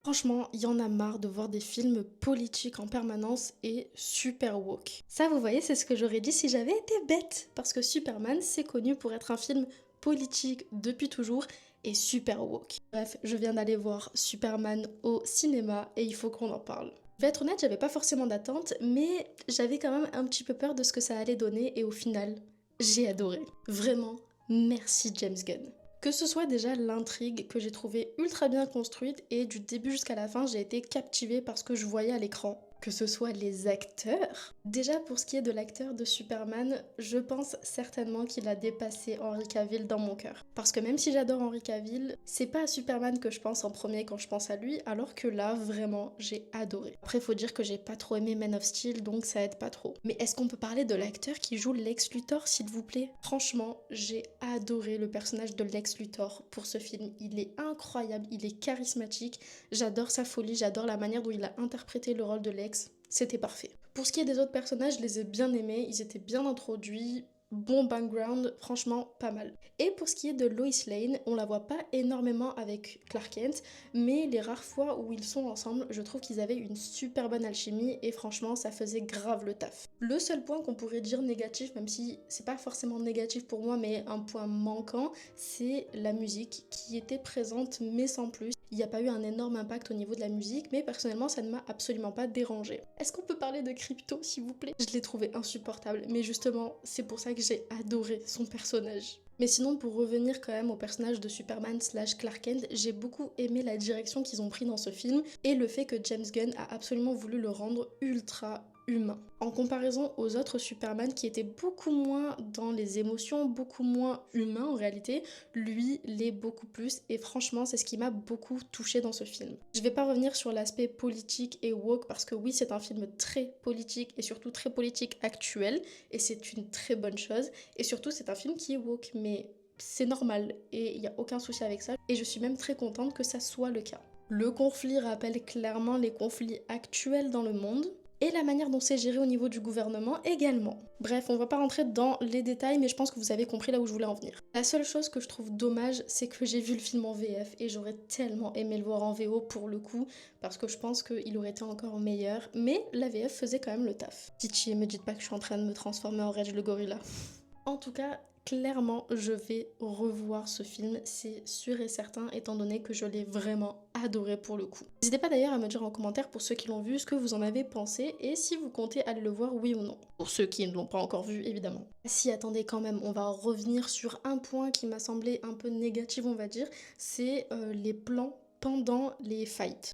Franchement, il y en a marre de voir des films politiques en permanence et super woke. Ça, vous voyez, c'est ce que j'aurais dit si j'avais été bête. Parce que Superman, c'est connu pour être un film politique depuis toujours et super woke. Bref, je viens d'aller voir Superman au cinéma et il faut qu'on en parle. Je vais être honnête, j'avais pas forcément d'attente, mais j'avais quand même un petit peu peur de ce que ça allait donner et au final, j'ai adoré. Vraiment, merci James Gunn. Que ce soit déjà l'intrigue que j'ai trouvée ultra bien construite et du début jusqu'à la fin, j'ai été captivée par ce que je voyais à l'écran. Que ce soit les acteurs. Déjà pour ce qui est de l'acteur de Superman, je pense certainement qu'il a dépassé Henry Cavill dans mon cœur. Parce que même si j'adore Henry Cavill, c'est pas à Superman que je pense en premier quand je pense à lui, alors que là, vraiment, j'ai adoré. Après, faut dire que j'ai pas trop aimé Man of Steel, donc ça aide pas trop. Mais est-ce qu'on peut parler de l'acteur qui joue Lex Luthor, s'il vous plaît? Franchement, j'ai adoré le personnage de Lex Luthor pour ce film. Il est incroyable, il est charismatique, j'adore sa folie, j'adore la manière dont il a interprété le rôle de Lex. C'était parfait. Pour ce qui est des autres personnages, je les ai bien aimés, ils étaient bien introduits, bon background, franchement pas mal. Et pour ce qui est de Lois Lane, on la voit pas énormément avec Clark Kent, mais les rares fois où ils sont ensemble, je trouve qu'ils avaient une super bonne alchimie et franchement ça faisait grave le taf. Le seul point qu'on pourrait dire négatif, même si c'est pas forcément négatif pour moi, mais un point manquant, c'est la musique qui était présente mais sans plus. Il n'y a pas eu un énorme impact au niveau de la musique, mais personnellement, ça ne m'a absolument pas dérangé. Est-ce qu'on peut parler de Crypto, s'il vous plaît? Je l'ai trouvé insupportable, mais justement, c'est pour ça que j'ai adoré son personnage. Mais sinon, pour revenir quand même au personnage de Superman slash Clark Kent, j'ai beaucoup aimé la direction qu'ils ont pris dans ce film et le fait que James Gunn a absolument voulu le rendre ultra humain. En comparaison aux autres Superman qui étaient beaucoup moins dans les émotions, beaucoup moins humain en réalité, lui l'est beaucoup plus et franchement c'est ce qui m'a beaucoup touchée dans ce film. Je vais pas revenir sur l'aspect politique et woke parce que oui c'est un film très politique et surtout très politique actuel et c'est une très bonne chose et surtout c'est un film qui est woke mais c'est normal et il n'y a aucun souci avec ça et je suis même très contente que ça soit le cas. Le conflit rappelle clairement les conflits actuels dans le monde et la manière dont c'est géré au niveau du gouvernement également. Bref, on va pas rentrer dans les détails, mais je pense que vous avez compris là où je voulais en venir. La seule chose que je trouve dommage, c'est que j'ai vu le film en VF et j'aurais tellement aimé le voir en VO pour le coup, parce que je pense qu'il aurait été encore meilleur, mais la VF faisait quand même le taf. Titi, me dites pas que je suis en train de me transformer en Rage le gorilla. En tout cas, clairement, je vais revoir ce film, c'est sûr et certain, étant donné que je l'ai vraiment adoré pour le coup. N'hésitez pas d'ailleurs à me dire en commentaire pour ceux qui l'ont vu ce que vous en avez pensé et si vous comptez aller le voir oui ou non. Pour ceux qui ne l'ont pas encore vu, évidemment. Si, attendez quand même, on va revenir sur un point qui m'a semblé un peu négatif, on va dire, c'est les plans pendant les fights.